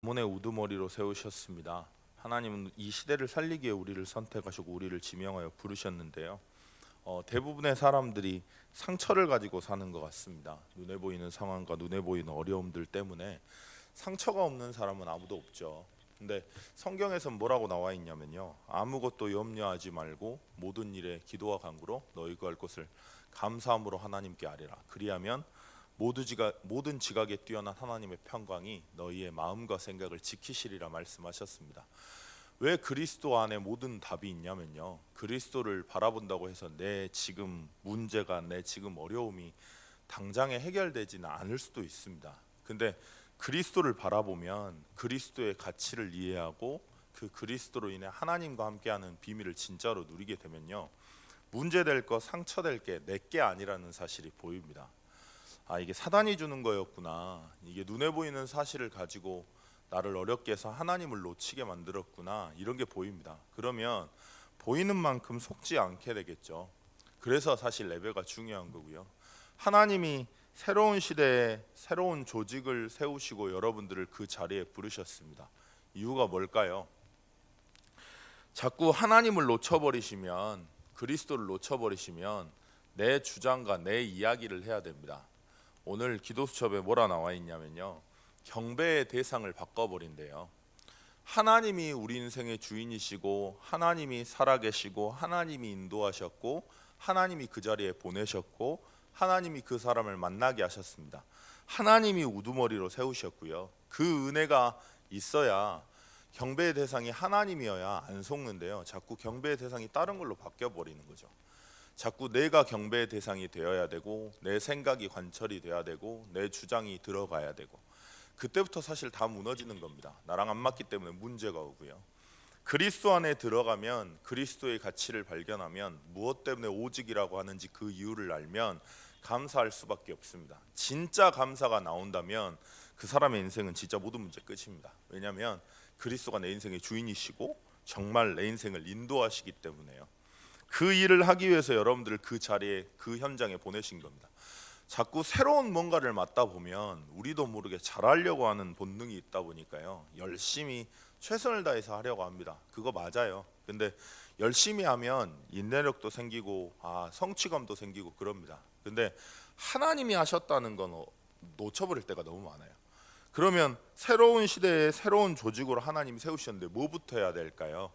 mon의 우두머리로 세우셨습니다. 하나님은 이 시대를 살리기에 우리를 선택하시고 우리를 지명하여 부르셨는데요. 대부분의 사람들이 상처를 가지고 사는 것 같습니다. 눈에 보이는 상황과 눈에 보이는 어려움들 때문에 상처가 없는 사람은 아무도 없죠. 근데 성경에선 뭐라고 나와 있냐면요, 아무것도 염려하지 말고 모든 일에 기도와 간구로 너희 구할 것을 감사함으로 하나님께 아뢰라. 그리하면 모든 지각에 뛰어난 하나님의 평강이 너희의 마음과 생각을 지키시리라 말씀하셨습니다. 왜 그리스도 안에 모든 답이 있냐면요, 그리스도를 바라본다고 해서 내 지금 문제가, 내 지금 어려움이 당장에 해결되지는 않을 수도 있습니다. 근데 그리스도를 바라보면 그리스도의 가치를 이해하고 그 그리스도로 인해 하나님과 함께하는 비밀을 진짜로 누리게 되면요, 문제될 거, 상처될 게 내 게 아니라는 사실이 보입니다. 이게 사단이 주는 거였구나, 이게 눈에 보이는 사실을 가지고 나를 어렵게 해서 하나님을 놓치게 만들었구나, 이런 게 보입니다. 그러면 보이는 만큼 속지 않게 되겠죠. 그래서 사실 레벨가 중요한 거고요. 하나님이 새로운 시대에 새로운 조직을 세우시고 여러분들을 그 자리에 부르셨습니다. 이유가 뭘까요? 자꾸 하나님을 놓쳐버리시면, 그리스도를 놓쳐버리시면 내 주장과 내 이야기를 해야 됩니다. 오늘 기도 수첩에 뭐라 나와 있냐면요, 경배의 대상을 바꿔버린대요. 하나님이 우리 인생의 주인이시고, 하나님이 살아계시고, 하나님이 인도하셨고, 하나님이 그 자리에 보내셨고, 하나님이 그 사람을 만나게 하셨습니다. 하나님이 우두머리로 세우셨고요. 그 은혜가 있어야 경배의 대상이 하나님이어야 안 속는데요, 자꾸 경배의 대상이 다른 걸로 바뀌어 버리는 거죠. 자꾸 내가 경배의 대상이 되어야 되고, 내 생각이 관철이 돼야 되고, 내 주장이 들어가야 되고, 그때부터 사실 다 무너지는 겁니다. 나랑 안 맞기 때문에 문제가 오고요. 그리스도 안에 들어가면, 그리스도의 가치를 발견하면, 무엇 때문에 오직이라고 하는지 그 이유를 알면 감사할 수밖에 없습니다. 진짜 감사가 나온다면 그 사람의 인생은 진짜 모든 문제 끝입니다. 왜냐하면 그리스도가 내 인생의 주인이시고 정말 내 인생을 인도하시기 때문에요. 그 일을 하기 위해서 여러분들을 그 자리에, 그 현장에 보내신 겁니다. 자꾸 새로운 뭔가를 맡다 보면 우리도 모르게 잘하려고 하는 본능이 있다 보니까요, 열심히 최선을 다해서 하려고 합니다. 그거 맞아요. 근데 열심히 하면 인내력도 생기고 성취감도 생기고 그럽니다. 근데 하나님이 하셨다는 건 놓쳐버릴 때가 너무 많아요. 그러면 새로운 시대에 새로운 조직으로 하나님이 세우셨는데 뭐부터 해야 될까요?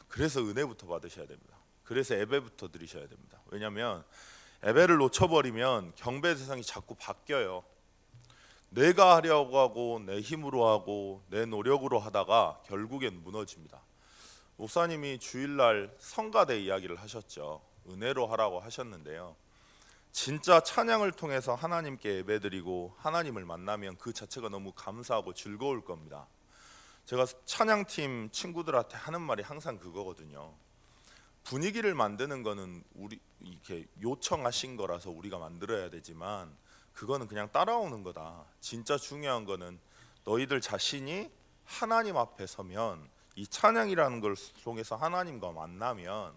그래서 은혜부터 받으셔야 됩니다. 그래서 예배부터 드리셔야 됩니다. 왜냐하면 예배를 놓쳐버리면 경배 대상이 자꾸 바뀌어요. 내가 하려고 하고 내 힘으로 하고 내 노력으로 하다가 결국엔 무너집니다. 목사님이 주일날 성가대 이야기를 하셨죠. 은혜로 하라고 하셨는데요, 진짜 찬양을 통해서 하나님께 예배드리고 하나님을 만나면 그 자체가 너무 감사하고 즐거울 겁니다. 제가 찬양팀 친구들한테 하는 말이 항상 그거거든요. 분위기를 만드는 거는 우리 이렇게 요청하신 거라서 우리가 만들어야 되지만, 그거는 그냥 따라오는 거다. 진짜 중요한 거는 너희들 자신이 하나님 앞에 서면, 이 찬양이라는 걸 통해서 하나님과 만나면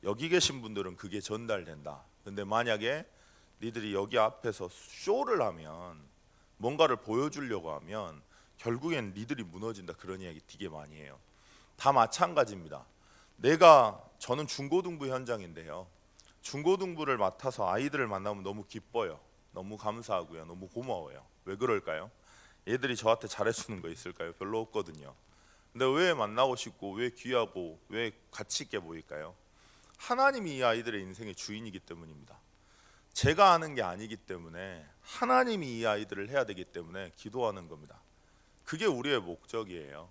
여기 계신 분들은 그게 전달된다. 근데 만약에 니들이 여기 앞에서 쇼를 하면, 뭔가를 보여주려고 하면 결국엔 니들이 무너진다, 그런 이야기 되게 많이 해요. 다 마찬가지입니다. 저는 중고등부 현장인데요, 중고등부를 맡아서 아이들을 만나면 너무 기뻐요. 너무 감사하고요, 너무 고마워요. 왜 그럴까요? 얘들이 저한테 잘해주는 거 있을까요? 별로 없거든요. 근데 왜 만나고 싶고, 왜 귀하고, 왜 가치 있게 보일까요? 하나님이 이 아이들의 인생의 주인이기 때문입니다. 제가 하는 게 아니기 때문에, 하나님이 이 아이들을 해야 되기 때문에 기도하는 겁니다. 그게 우리의 목적이에요.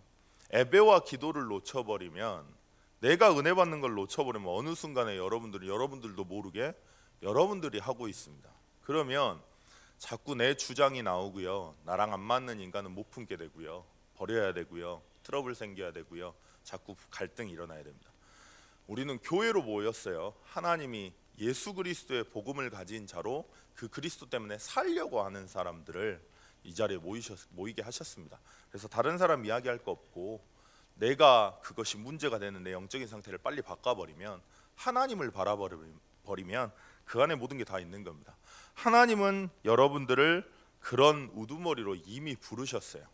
예배와 기도를 놓쳐버리면, 내가 은혜 받는 걸 놓쳐버리면 어느 순간에 여러분들도 모르게 여러분들이 하고 있습니다. 그러면 자꾸 내 주장이 나오고요, 나랑 안 맞는 인간은 못 품게 되고요, 버려야 되고요, 트러블 생겨야 되고요, 자꾸 갈등이 일어나야 됩니다. 우리는 교회로 모였어요. 하나님이 예수 그리스도의 복음을 가진 자로 그 그리스도 때문에 살려고 하는 사람들을 이 자리에 모이게 하셨습니다. 그래서 다른 사람 이야기할 거 없고, 내가 그것이 문제가 되는 내 영적인 상태를 빨리 바꿔버리면, 하나님을 바라버리면 그 안에 모든 게 다 있는 겁니다. 하나님은 여러분들을 그런 우두머리로 이미 부르셨어요.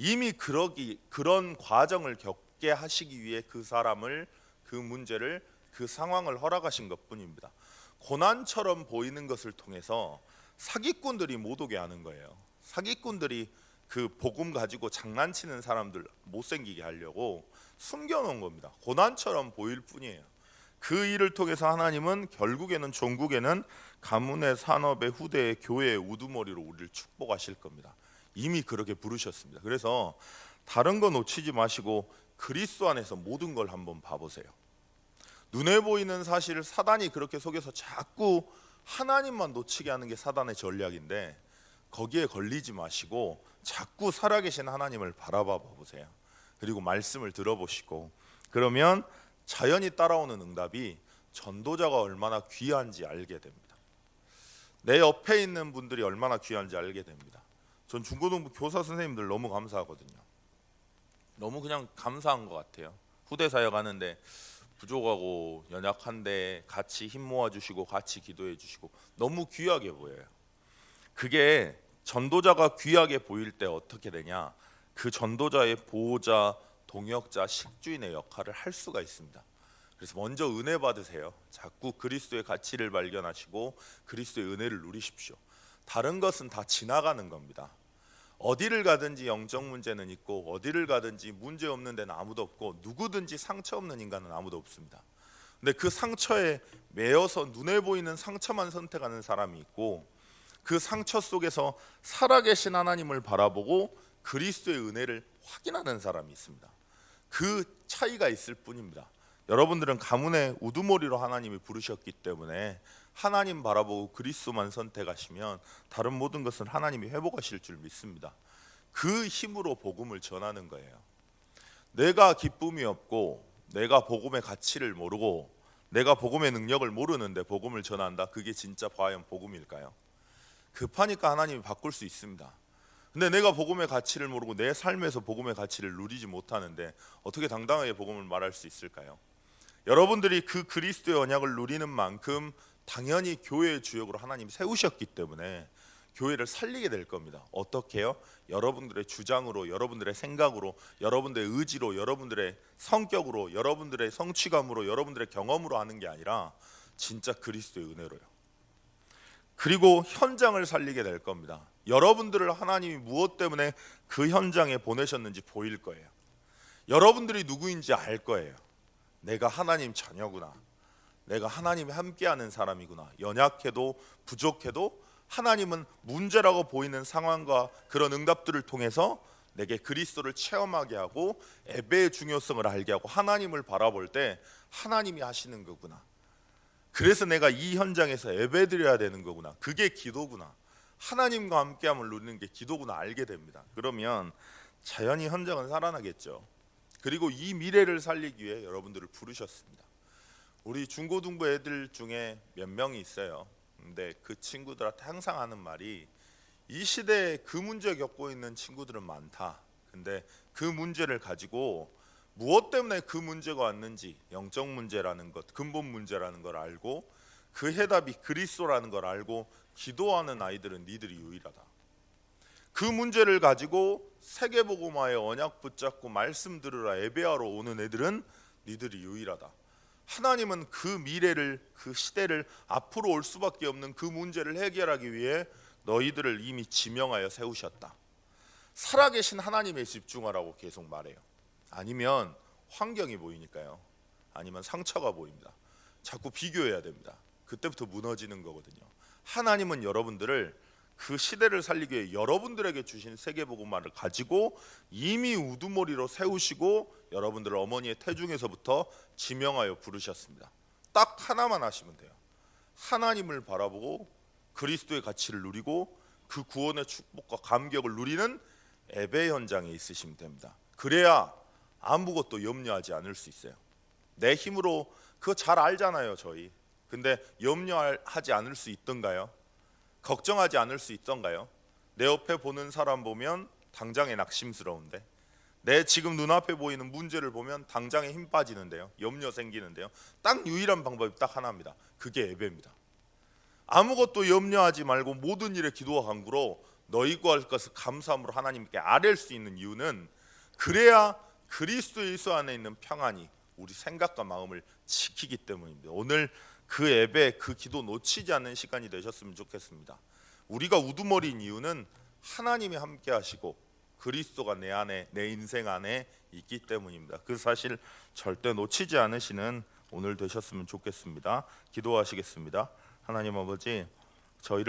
이미 그런 과정을 겪게 하시기 위해 그 사람을, 그 문제를, 그 상황을 허락하신 것뿐입니다. 고난처럼 보이는 것을 통해서 사기꾼들이 못 오게 하는 거예요. 사기꾼들이 그 복음 가지고 장난치는 사람들 못생기게 하려고 숨겨놓은 겁니다. 고난처럼 보일 뿐이에요. 그 일을 통해서 하나님은 결국에는 종국에는 가문의 산업의 후대의 교회의 우두머리로 우리를 축복하실 겁니다. 이미 그렇게 부르셨습니다. 그래서 다른 거 놓치지 마시고 그리스도 안에서 모든 걸 한번 봐보세요. 눈에 보이는 사실을 사단이 그렇게 속여서 자꾸 하나님만 놓치게 하는 게 사단의 전략인데, 거기에 걸리지 마시고 자꾸 살아계신 하나님을 바라봐 보세요. 그리고 말씀을 들어보시고, 그러면 자연히 따라오는 응답이 전도자가 얼마나 귀한지 알게 됩니다. 내 옆에 있는 분들이 얼마나 귀한지 알게 됩니다. 전 중고등부 교사 선생님들 너무 감사하거든요. 너무 그냥 감사한 것 같아요. 후대 사역 하는데 부족하고 연약한데 같이 힘 모아주시고 같이 기도해 주시고 너무 귀하게 보여요. 그게 전도자가 귀하게 보일 때 어떻게 되냐, 그 전도자의 보호자, 동역자, 식주인의 역할을 할 수가 있습니다. 그래서 먼저 은혜 받으세요. 자꾸 그리스도의 가치를 발견하시고 그리스도의 은혜를 누리십시오. 다른 것은 다 지나가는 겁니다. 어디를 가든지 영적 문제는 있고, 어디를 가든지 문제 없는 데는 아무도 없고, 누구든지 상처 없는 인간은 아무도 없습니다. 근데 그 상처에 매여서 눈에 보이는 상처만 선택하는 사람이 있고, 그 상처 속에서 살아계신 하나님을 바라보고 그리스도의 은혜를 확인하는 사람이 있습니다. 그 차이가 있을 뿐입니다. 여러분들은 가문의 우두머리로 하나님이 부르셨기 때문에 하나님 바라보고 그리스도만 선택하시면 다른 모든 것은 하나님이 회복하실 줄 믿습니다. 그 힘으로 복음을 전하는 거예요. 내가 기쁨이 없고, 내가 복음의 가치를 모르고, 내가 복음의 능력을 모르는데 복음을 전한다? 그게 진짜 과연 복음일까요? 급하니까 하나님이 바꿀 수 있습니다. 근데 내가 복음의 가치를 모르고 내 삶에서 복음의 가치를 누리지 못하는데 어떻게 당당하게 복음을 말할 수 있을까요? 여러분들이 그 그리스도의 언약을 누리는 만큼 당연히 교회의 주역으로 하나님이 세우셨기 때문에 교회를 살리게 될 겁니다. 어떻게요? 여러분들의 주장으로, 여러분들의 생각으로, 여러분들의 의지로, 여러분들의 성격으로, 여러분들의 성취감으로, 여러분들의 경험으로 하는 게 아니라 진짜 그리스도의 은혜로요. 그리고 현장을 살리게 될 겁니다. 여러분들을 하나님이 무엇 때문에 그 현장에 보내셨는지 보일 거예요. 여러분들이 누구인지 알 거예요. 내가 하나님 자녀구나. 내가 하나님이 함께하는 사람이구나. 연약해도 부족해도 하나님은 문제라고 보이는 상황과 그런 응답들을 통해서 내게 그리스도를 체험하게 하고 예배의 중요성을 알게 하고 하나님을 바라볼 때 하나님이 하시는 거구나. 그래서 내가 이 현장에서 예배드려야 되는 거구나. 그게 기도구나. 하나님과 함께함을 누리는 게 기도구나 알게 됩니다. 그러면 자연히 현장은 살아나겠죠. 그리고 이 미래를 살리기 위해 여러분들을 부르셨습니다. 우리 중고등부 애들 중에 몇 명이 있어요. 근데 그 친구들한테 항상 하는 말이, 이 시대에 그 문제 겪고 있는 친구들은 많다. 근데 그 문제를 가지고 무엇 때문에 그 문제가 왔는지, 영적 문제라는 것, 근본 문제라는 걸 알고 그 해답이 그리스도라는 걸 알고 기도하는 아이들은 니들이 유일하다. 그 문제를 가지고 세계복음화의 언약 붙잡고 말씀 들으라 예배하러 오는 애들은 니들이 유일하다. 하나님은 그 미래를, 그 시대를, 앞으로 올 수밖에 없는 그 문제를 해결하기 위해 너희들을 이미 지명하여 세우셨다. 살아계신 하나님에 집중하라고 계속 말해요. 아니면 환경이 보이니까요. 아니면 상처가 보입니다. 자꾸 비교해야 됩니다. 그때부터 무너지는 거거든요. 하나님은 여러분들을 그 시대를 살리기 위해 여러분들에게 주신 세계복음화를 가지고 이미 우두머리로 세우시고 여러분들을 어머니의 태중에서부터 지명하여 부르셨습니다. 딱 하나만 하시면 돼요. 하나님을 바라보고 그리스도의 가치를 누리고 그 구원의 축복과 감격을 누리는 예배 현장에 있으시면 됩니다. 그래야 아무것도 염려하지 않을 수 있어요. 내 힘으로 그거 잘 알잖아요 저희. 근데 염려하지 않을 수 있던가요? 걱정하지 않을 수 있던가요? 내 옆에 보는 사람 보면 당장에 낙심스러운데, 내 지금 눈앞에 보이는 문제를 보면 당장에 힘 빠지는데요, 염려 생기는데요. 딱 유일한 방법이 딱 하나입니다. 그게 예배입니다. 아무것도 염려하지 말고 모든 일에 기도와 간구로 너희 구할 것을 감사함으로 하나님께 아뢰을 수 있는 이유는 그래야 그리스도 예수 안에 있는 평안이 우리 생각과 마음을 지키기 때문입니다. 오늘 그 예배, 그 기도 놓치지 않는 시간이 되셨으면 좋겠습니다. 우리가 우두머리인 이유는 하나님이 함께 하시고 그리스도가 내 안에, 내 인생 안에 있기 때문입니다. 그 사실 절대 놓치지 않으시는 오늘 되셨으면 좋겠습니다. 기도하시겠습니다. 하나님 아버지, 저희를